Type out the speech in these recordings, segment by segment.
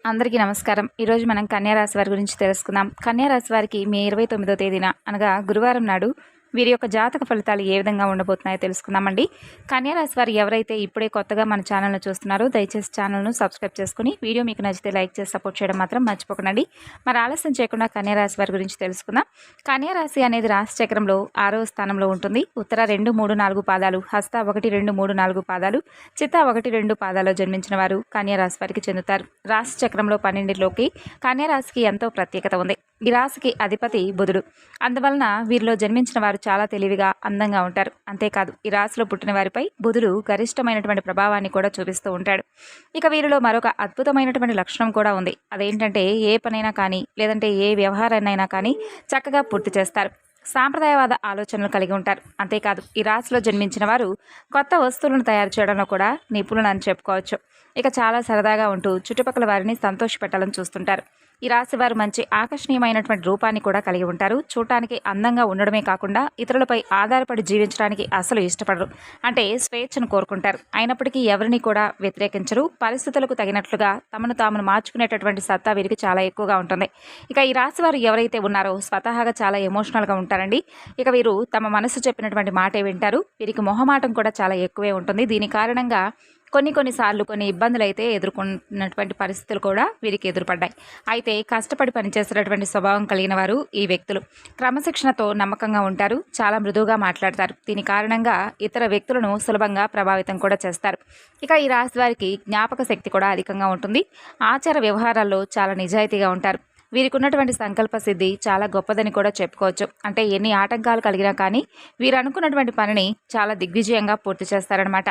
అందరికీ నమస్కారం. ఈరోజు మనం కన్యా రాశి వారి గురించి తెలుసుకుందాం. కన్యా రాశి వారికి మే 29వ తేదీన అనగా గురువారం నాడు వీరి యొక్క జాతక ఫలితాలు ఏ విధంగా ఉండబోతున్నాయో తెలుసుకుందామండి. కన్యా రాశి వారు ఎవరైతే ఇప్పుడే కొత్తగా మన ఛానల్ను చూస్తున్నారో దయచేసి ఛానల్ను సబ్స్క్రైబ్ చేసుకుని వీడియో మీకు నచ్చితే లైక్ చేసి సపోర్ట్ చేయడం మాత్రం మర్చిపోకండి. మరి ఆలస్యం చేయకుండా కన్యా రాశి వారి గురించి తెలుసుకుందాం. కన్యా రాశి అనేది రాశి చక్రంలో 6వ స్థానంలో ఉంటుంది. ఉత్తర 2, 3, 4 పాదాలు, హస్త 1, 2, 3, 4 పాదాలు, చిత్త 1, 2 పాదాల్లో జన్మించిన వారు కన్యా రాశి వారికి చెందుతారు. రాశి చక్రంలో 12లోకి కన్యా రాశికి ఎంతో ప్రత్యేకత ఉంది. ఈ రాశికి అధిపతి బుధుడు. అందువలన వీరిలో జన్మించిన వారు చాలా తెలివిగా, అందంగా ఉంటారు. అంతేకాదు ఈ రాశిలో పుట్టిన వారిపై బుధుడు గరిష్టమైనటువంటి ప్రభావాన్ని కూడా చూపిస్తూ ఉంటాడు. ఇక వీరిలో మరొక అద్భుతమైనటువంటి లక్షణం కూడా ఉంది. అదేంటంటే ఏ పనైనా కానీ లేదంటే ఏ వ్యవహారాన్నైనా కానీ చక్కగా పూర్తి చేస్తారు. సాంప్రదాయవాద ఆలోచనలు కలిగి ఉంటారు. అంతేకాదు ఈ రాశిలో జన్మించిన వారు కొత్త వస్తువులను తయారు చేయడంలో కూడా నిపుణులు అని చెప్పుకోవచ్చు. ఇక చాలా సరదాగా ఉంటూ చుట్టుపక్కల వారిని సంతోషపెట్టాలని చూస్తుంటారు. ఈ రాశి వారు మంచి ఆకర్షణీయమైనటువంటి రూపాన్ని కూడా కలిగి ఉంటారు. చూడటానికి అందంగా ఉండడమే కాకుండా ఇతరులపై ఆధారపడి జీవించడానికి అసలు ఇష్టపడరు. అంటే స్వేచ్ఛను కోరుకుంటారు. అయినప్పటికీ ఎవరిని కూడా వ్యతిరేకించరు. పరిస్థితులకు తగినట్లుగా తమను తాము మార్చుకునేటటువంటి సత్తా వీరికి చాలా ఎక్కువగా ఉంటుంది. ఇక ఈ రాశి వారు ఎవరైతే ఉన్నారో స్వతహాగా చాలా ఎమోషనల్గా ఉంటారండి. ఇక వీరు తమ మనసు చెప్పినటువంటి మాటే వింటారు. వీరికి మొహమాటం కూడా చాలా ఎక్కువే ఉంటుంది. దీని కారణంగా కొన్నిసార్లు కొన్ని ఇబ్బందులు అయితే ఎదుర్కొన్నటువంటి పరిస్థితులు కూడా వీరికి ఎదురుపడ్డాయి. అయితే కష్టపడి పనిచేసేటటువంటి స్వభావం కలిగిన వారు ఈ వ్యక్తులు. క్రమశిక్షణతో నమ్మకంగా ఉంటారు. చాలా మృదువుగా మాట్లాడతారు. దీని కారణంగా ఇతర వ్యక్తులను సులభంగా ప్రభావితం కూడా చేస్తారు. ఇక ఈ రాశి వారికి జ్ఞాపక శక్తి కూడా అధికంగా ఉంటుంది. ఆచార వ్యవహారాల్లో చాలా నిజాయితీగా ఉంటారు. వీరికి ఉన్నటువంటి సంకల్ప సిద్ధి చాలా గొప్పదని కూడా చెప్పుకోవచ్చు. అంటే ఎన్ని ఆటంకాలు కలిగినా కానీ వీరు అనుకున్నటువంటి పనిని చాలా దిగ్విజయంగా పూర్తి చేస్తారనమాట.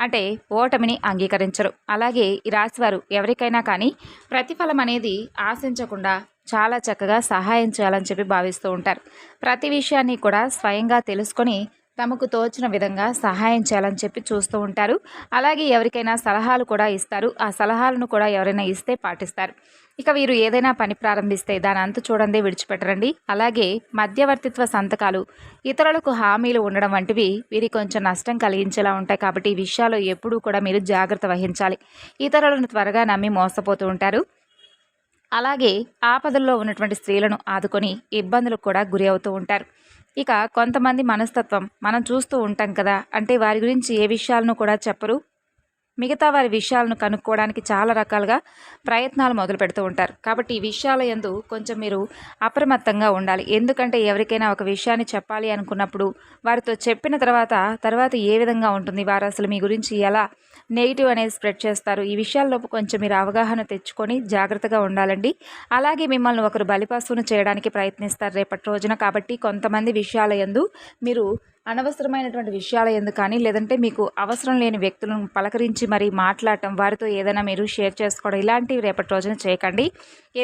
అంటే ఓటమిని అంగీకరించరు. అలాగే ఈ రాశివారు ఎవరికైనా కానీ ప్రతిఫలం అనేది ఆశించకుండా చాలా చక్కగా సహాయం చేయాలని చెప్పి భావిస్తూ ఉంటారు. ప్రతి విషయాన్ని కూడా స్వయంగా తెలుసుకొని తమకు తోచిన విధంగా సహాయం చేయాలని చెప్పి చూస్తూ ఉంటారు. అలాగే ఎవరికైనా సలహాలు కూడా ఇస్తారు. ఆ సలహాలను కూడా ఎవరైనా ఇస్తే పాటిస్తారు. ఇక వీరు ఏదైనా పని ప్రారంభిస్తే దాని అంతు చూడందే విడిచిపెట్టరండి. అలాగే మధ్యవర్తిత్వ సంతకాలు, ఇతరులకు హామీలు ఉండడం వంటివి వీరి కొంచెం నష్టం కలిగించేలా ఉంటాయి. కాబట్టి ఈ విషయాల్లో ఎప్పుడూ కూడా మీరు జాగ్రత్త వహించాలి. ఇతరులను త్వరగా నమ్మి మోసపోతూ ఉంటారు. అలాగే ఆపదల్లో ఉన్నటువంటి స్త్రీలను ఆదుకొని ఇబ్బందులకు కూడా గురి అవుతూ ఉంటారు. ఇక కొంతమంది మనస్తత్వం మనం చూస్తూ ఉంటాం కదా. అంటే వారి గురించి ఏ విషయాలను కూడా చెప్పరు. మిగతా వారి విషయాలను కనుక్కోవడానికి చాలా రకాలుగా ప్రయత్నాలు మొదలు పెడుతూ ఉంటారు. కాబట్టి ఈ విషయాల యందు కొంచెం మీరు అప్రమత్తంగా ఉండాలి. ఎందుకంటే ఎవరికైనా ఒక విషయాన్ని చెప్పాలి అనుకున్నప్పుడు వారితో చెప్పిన తర్వాత ఏ విధంగా ఉంటుంది, వారు అసలు మీ గురించి ఎలా నెగిటివ్ అనేది స్ప్రెడ్ చేస్తారు, ఈ విషయాల్లో కొంచెం మీరు అవగాహన తెచ్చుకొని జాగ్రత్తగా ఉండాలండి. అలాగే మిమ్మల్ని ఒకరు బలిపశువును చేయడానికి ప్రయత్నిస్తారు రేపటి రోజున. కాబట్టి కొంతమంది విషయాల యందు మీరు అనవసరమైనటువంటి విషయాల ఎందుకు కానీ లేదంటే మీకు అవసరం లేని వ్యక్తులను పలకరించి మరి మాట్లాడటం, వారితో ఏదైనా మీరు షేర్ చేసుకోవడం ఇలాంటివి రేపటి రోజున చేయకండి.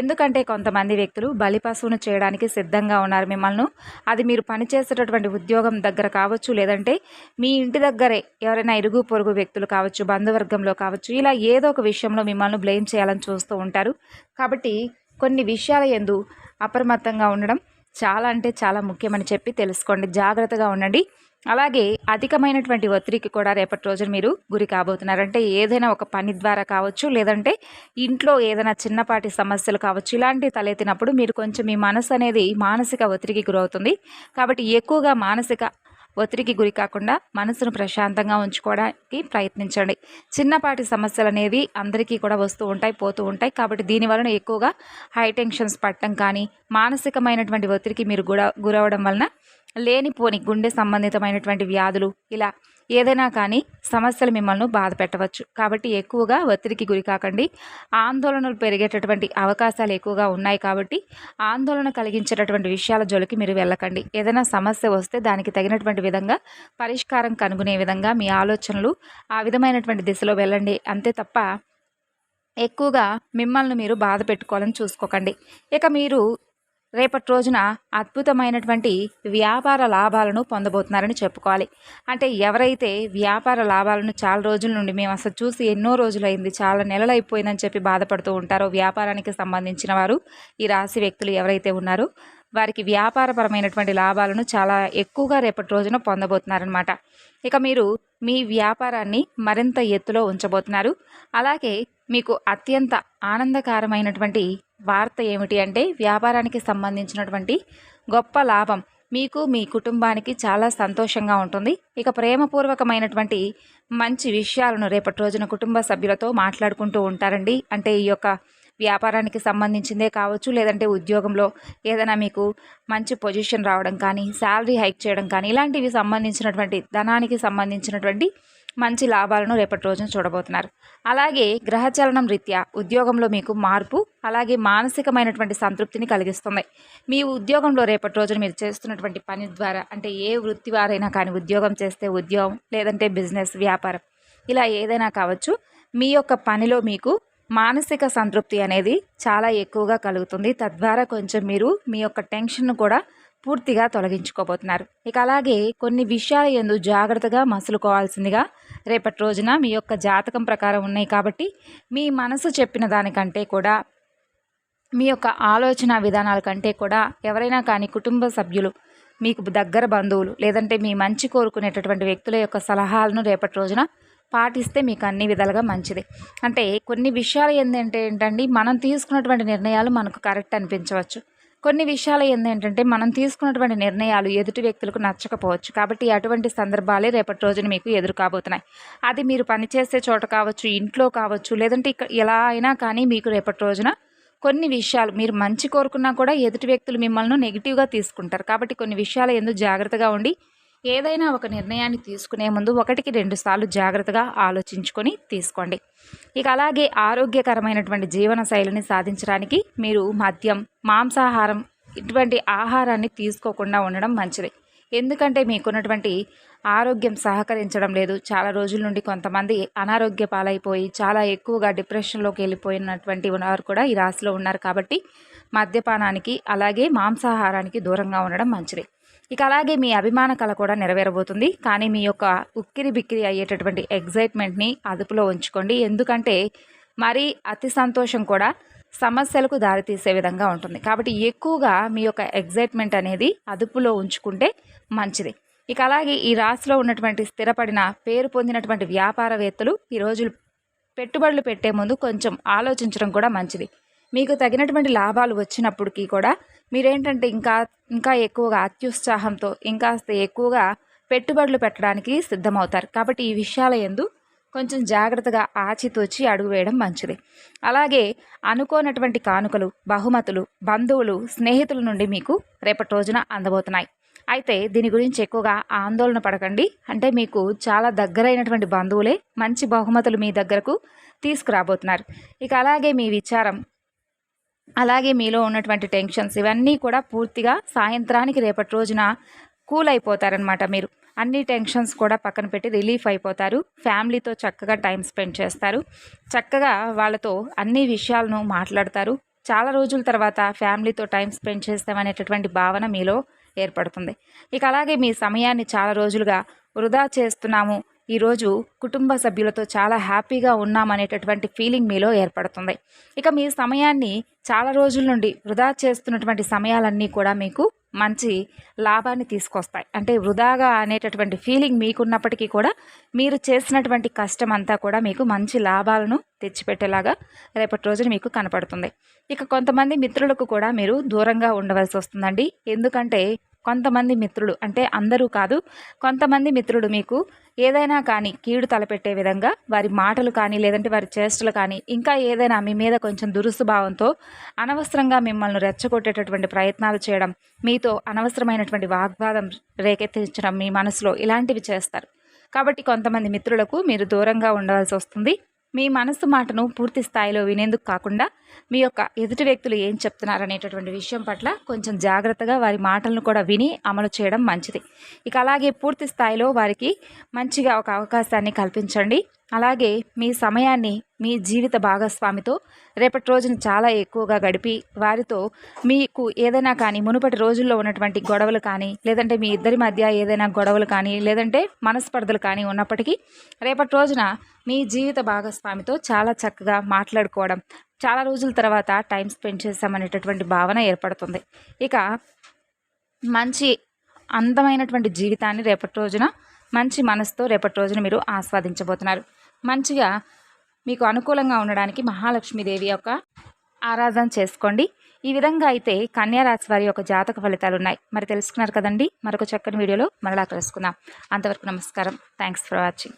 ఎందుకంటే కొంతమంది వ్యక్తులు బలిపశువును చేయడానికి సిద్ధంగా ఉన్నారు మిమ్మల్ని. అది మీరు పనిచేసేటటువంటి ఉద్యోగం దగ్గర కావచ్చు, లేదంటే మీ ఇంటి దగ్గరే ఎవరైనా ఇరుగు పొరుగు వ్యక్తులు కావచ్చు, బంధువర్గంలో కావచ్చు, ఇలా ఏదో ఒక విషయంలో మిమ్మల్ని బ్లేమ్ చేయాలని చూస్తూ ఉంటారు. కాబట్టి కొన్ని విషయాల యందు అప్రమత్తంగా ఉండడం చాలా అంటే చాలా ముఖ్యమని చెప్పి తెలుసుకోండి. జాగ్రత్తగా ఉండండి. అలాగే అధికమైనటువంటి ఒత్తిడికి కూడా రేపటి రోజున మీరు గురి కాబోతున్నారు. అంటే ఏదైనా ఒక పని ద్వారా కావచ్చు, లేదంటే ఇంట్లో ఏదైనా చిన్నపాటి సమస్యలు కావచ్చు, ఇలాంటివి తలెత్తినప్పుడు మీరు కొంచెం మీ మనసు అనేది మానసిక ఒత్తిడికి గురవుతుంది. కాబట్టి ఎక్కువగా మానసిక ఒత్తిడికి గురి కాకుండా మనసును ప్రశాంతంగా ఉంచుకోవడానికి ప్రయత్నించండి. చిన్నపాటి సమస్యలు అనేవి అందరికీ కూడా వస్తూ ఉంటాయి, పోతూ ఉంటాయి. కాబట్టి దీనివలన ఎక్కువగా హై టెన్షన్స్ పట్టడం కానీ మానసికమైనటువంటి ఒత్తిడికి మీరు గురవడం వలన లేనిపోని గుండె సంబంధితమైనటువంటి వ్యాధులు ఇలా ఏదైనా కానీ సమస్యలు మిమ్మల్ని బాధ పెట్టవచ్చు. కాబట్టి ఎక్కువగా ఒత్తిడికి గురి కాకండి. ఆందోళనలు పెరిగేటటువంటి అవకాశాలు ఎక్కువగా ఉన్నాయి. కాబట్టి ఆందోళన కలిగించేటటువంటి విషయాల జోలికి మీరు వెళ్ళకండి. ఏదైనా సమస్య వస్తే దానికి తగినటువంటి విధంగా పరిష్కారం కనుగొనే విధంగా మీ ఆలోచనలు ఆ విధమైనటువంటి దిశలో వెళ్ళండి. అంతే తప్ప ఎక్కువగా మిమ్మల్ని మీరు బాధ పెట్టుకోవాలని చూసుకోకండి. ఇక మీరు రేపటి రోజున అద్భుతమైనటువంటి వ్యాపార లాభాలను పొందబోతున్నారని చెప్పుకోవాలి. అంటే ఎవరైతే వ్యాపార లాభాలను చాలా రోజుల నుండి మేము అసలు చూసి ఎన్నో రోజులైంది, చాలా నెలలు అయిపోయిందని చెప్పి బాధపడుతూ ఉంటారో వ్యాపారానికి సంబంధించిన వారు ఈ రాశి వ్యక్తులు ఎవరైతే ఉన్నారో వారికి వ్యాపారపరమైనటువంటి లాభాలను చాలా ఎక్కువగా రేపటి రోజున పొందబోతున్నారనమాట. ఇక మీరు మీ వ్యాపారాన్ని మరింత ఎత్తులో ఉంచబోతున్నారు. అలాగే మీకు అత్యంత ఆనందకరమైనటువంటి వార్త ఏమిటి అంటే వ్యాపారానికి సంబంధించినటువంటి గొప్ప లాభం మీకు మీ కుటుంబానికి చాలా సంతోషంగా ఉంటుంది. ఇక ప్రేమపూర్వకమైనటువంటి మంచి విషయాలను రేపటి రోజున కుటుంబ సభ్యులతో మాట్లాడుకుంటూ ఉంటారండి. అంటే ఈ యొక్క వ్యాపారానికి సంబంధించిందే కావచ్చు, లేదంటే ఉద్యోగంలో ఏదైనా మీకు మంచి పొజిషన్ రావడం కానీ, శాలరీ హైక్ చేయడం కానీ, ఇలాంటివి సంబంధించినటువంటి ధనానికి సంబంధించినటువంటి మంచి లాభాలను రేపటి రోజున చూడబోతున్నారు. అలాగే గ్రహచలనం రీత్యా ఉద్యోగంలో మీకు మార్పు, అలాగే మానసికమైనటువంటి సంతృప్తిని కలిగిస్తుంది. మీ ఉద్యోగంలో రేపటి రోజున మీరు చేస్తున్నటువంటి పని ద్వారా, అంటే ఏ వృత్తి వారైనా కానీ, ఉద్యోగం చేస్తే ఉద్యోగం, లేదంటే బిజినెస్, వ్యాపారం, ఇలా ఏదైనా కావచ్చు, మీ యొక్క పనిలో మీకు మానసిక సంతృప్తి అనేది చాలా ఎక్కువగా కలుగుతుంది. తద్వారా కొంచెం మీరు మీ యొక్క టెన్షన్ను కూడా పూర్తిగా తొలగించుకోబోతున్నారు. ఇక అలాగే కొన్ని విషయాల యందు జాగ్రత్తగా మసులుకోవాల్సిందిగా రేపటి రోజున మీ యొక్క జాతకం ప్రకారం ఉన్నాయి కాబట్టి, మీ మనసు చెప్పిన దానికంటే కూడా, మీ యొక్క ఆలోచన విధానాల కంటే కూడా ఎవరైనా కానీ కుటుంబ సభ్యులు, మీకు దగ్గర బంధువులు, లేదంటే మీ మంచి కోరుకునేటటువంటి వ్యక్తుల యొక్క సలహాలను రేపటి రోజున పాటిస్తే మీకు అన్ని విధాలుగా మంచిది. అంటే కొన్ని విషయాలు ఏంటంటే మనం తీసుకున్నటువంటి నిర్ణయాలు మనకు కరెక్ట్ అనిపించవచ్చు. కొన్ని విషయాలు ఏంటంటే మనం తీసుకున్నటువంటి నిర్ణయాలు ఎదుటి వ్యక్తులకు నచ్చకపోవచ్చు. కాబట్టి అటువంటి సందర్భాలే రేపటి రోజున మీకు ఎదురు కాబోతున్నాయి. అది మీరు పనిచేసే చోట కావచ్చు, ఇంట్లో కావచ్చు, లేదంటే ఇక్కడ ఎలా అయినా కానీ మీకు రేపటి రోజున కొన్ని విషయాలు మీరు మంచి కోరుకున్నా కూడా ఎదుటి వ్యక్తులు మిమ్మల్ని నెగిటివ్గా తీసుకుంటారు. కాబట్టి కొన్ని విషయాలు ఎందుకు జాగ్రత్తగా ఉండి ఏదైనా ఒక నిర్ణయాన్ని తీసుకునే ముందు 1-2 సార్లు జాగ్రత్తగా ఆలోచించుకొని తీసుకోండి. ఇక అలాగే ఆరోగ్యకరమైనటువంటి జీవన శైలిని సాధించడానికి మీరు మద్యం, మాంసాహారం ఇటువంటి ఆహారాన్ని తీసుకోకుండా ఉండడం మంచిది. ఎందుకంటే మీకున్నటువంటి ఆరోగ్యం సహకరించడం లేదు. చాలా రోజుల నుండి కొంతమంది అనారోగ్య పాలైపోయి చాలా ఎక్కువగా డిప్రెషన్లోకి వెళ్ళిపోయినటువంటి వారు కూడా ఈ రాశిలో ఉన్నారు. కాబట్టి మద్యపానానికి అలాగే మాంసాహారానికి దూరంగా ఉండడం మంచిది. ఇక అలాగే మీ అభిమాన కళ కూడా నెరవేరబోతుంది. కానీ మీ యొక్క ఉక్కిరి బిక్కిరి అయ్యేటటువంటి ఎగ్జైట్మెంట్ని అదుపులో ఉంచుకోండి. ఎందుకంటే మరీ అతి సంతోషం కూడా సమస్యలకు దారితీసే విధంగా ఉంటుంది. కాబట్టి ఎక్కువగా మీ యొక్క ఎగ్జైట్మెంట్ అనేది అదుపులో ఉంచుకుంటే మంచిది. ఇక అలాగే ఈ రాశిలో ఉన్నటువంటి స్థిరపడిన పేరు పొందినటువంటి వ్యాపారవేత్తలు ఈరోజు పెట్టుబడులు పెట్టే ముందు కొంచెం ఆలోచించడం కూడా మంచిది. మీకు తగినటువంటి లాభాలు వచ్చినప్పటికీ కూడా మీరేంటంటే ఇంకా ఎక్కువగా అత్యుత్సాహంతో ఇంకాస్త ఎక్కువగా పెట్టుబడులు పెట్టడానికి సిద్ధమవుతారు. కాబట్టి ఈ విషయాల యందు కొంచెం జాగ్రత్తగా ఆచితూచి అడుగు వేయడం మంచిది. అలాగే అనుకోనటువంటి కానుకలు, బహుమతులు, బంధువులు, స్నేహితుల నుండి మీకు రేపటి రోజున అందబోతున్నాయి. అయితే దీని గురించి ఎక్కువగా ఆందోళన పడకండి. అంటే మీకు చాలా దగ్గరైనటువంటి బంధువులే మంచి బహుమతులు మీ దగ్గరకు తీసుకురాబోతున్నారు. ఇక అలాగే మీ విచారం, అలాగే మీలో ఉన్నటువంటి టెన్షన్స్ ఇవన్నీ కూడా పూర్తిగా సాయంత్రానికి రేపటి రోజున కూల్ అయిపోతారనమాట. మీరు అన్ని టెన్షన్స్ కూడా పక్కన పెట్టి రిలీఫ్ అయిపోతారు. ఫ్యామిలీతో చక్కగా టైం స్పెండ్ చేస్తారు. చక్కగా వాళ్ళతో అన్ని విషయాలను మాట్లాడతారు. చాలా రోజుల తర్వాత ఫ్యామిలీతో టైం స్పెండ్ చేస్తామనేటటువంటి భావన మీలో ఏర్పడుతుంది. ఇక అలాగే మీ సమయాన్ని చాలా రోజులుగా వృధా చేస్తున్నాము, ఈరోజు కుటుంబ సభ్యులతో చాలా హ్యాపీగా ఉన్నామనేటటువంటి ఫీలింగ్ మీలో ఏర్పడుతుంది. ఇక మీ సమయాన్ని చాలా రోజుల నుండి వృధా చేస్తున్నటువంటి సమయాలన్నీ కూడా మీకు మంచి లాభాన్ని తీసుకొస్తాయి. అంటే వృధాగా అనేటటువంటి ఫీలింగ్ మీకున్నప్పటికీ కూడా మీరు చేసినటువంటి కష్టం అంతా కూడా మీకు మంచి లాభాలను తెచ్చిపెట్టేలాగా రేపటి రోజున మీకు కనపడుతుంది. ఇక కొంతమంది మిత్రులకు కూడా మీరు దూరంగా ఉండవలసి వస్తుందండి. ఎందుకంటే కొంతమంది మిత్రులు, అంటే అందరూ కాదు, కొంతమంది మిత్రులు మీకు ఏదైనా కానీ కీడు తలపెట్టే విధంగా వారి మాటలు కానీ, లేదంటే వారి చేష్టలు కానీ, ఇంకా ఏదైనా మీ మీద కొంచెం దురుసు భావంతో అనవసరంగా మిమ్మల్ని రెచ్చగొట్టేటటువంటి ప్రయత్నాలు చేయడం, మీతో అనవసరమైనటువంటి వాగ్వాదం రేకెత్తించడం మీ మనసులో, ఇలాంటివి చేస్తారు. కాబట్టి కొంతమంది మిత్రులకు మీరు దూరంగా ఉండవలసి వస్తుంది. మీ మనసు మాటను పూర్తి స్థాయిలో వినేందుకు కాకుండా మీ యొక్క ఎదుటి వ్యక్తులు ఏం చెప్తున్నారనేటటువంటి విషయం పట్ల కొంచెం జాగ్రత్తగా వారి మాటలను కూడా విని అమలు చేయడం మంచిది. ఇక అలాగే పూర్తి స్థాయిలో వారికి మంచిగా ఒక అవకాశాన్ని కల్పించండి. అలాగే మీ సమయాన్ని మీ జీవిత భాగస్వామితో రేపటి రోజున చాలా ఎక్కువగా గడిపి వారితో మీకు ఏదైనా కానీ మునుపటి రోజుల్లో ఉన్నటువంటి గొడవలు కానీ, లేదంటే మీ ఇద్దరి మధ్య ఏదైనా గొడవలు కానీ, లేదంటే మనస్పర్ధలు కానీ ఉన్నప్పటికీ రేపటి రోజున మీ జీవిత భాగస్వామితో చాలా చక్కగా మాట్లాడుకోవడం, చాలా రోజుల తర్వాత టైం స్పెండ్ చేస్తామనేటటువంటి భావన ఏర్పడుతుంది. ఇక మంచి అందమైనటువంటి జీవితాన్ని రేపటి రోజున మంచి మనసుతో రేపటి రోజున మీరు ఆస్వాదించబోతున్నారు. మంచిగా మీకు అనుకూలంగా ఉండడానికి మహాలక్ష్మీదేవి యొక్క ఆరాధన చేసుకోండి. ఈ విధంగా అయితే కన్యా రాశి వారి యొక్క జాతక ఫలితాలు ఉన్నాయి. మరి తెలుసుకున్నారు కదండి. మరొక చక్కని వీడియోలో మరలా కలుసుకుందాం. అంతవరకు నమస్కారం. Thanks for watching.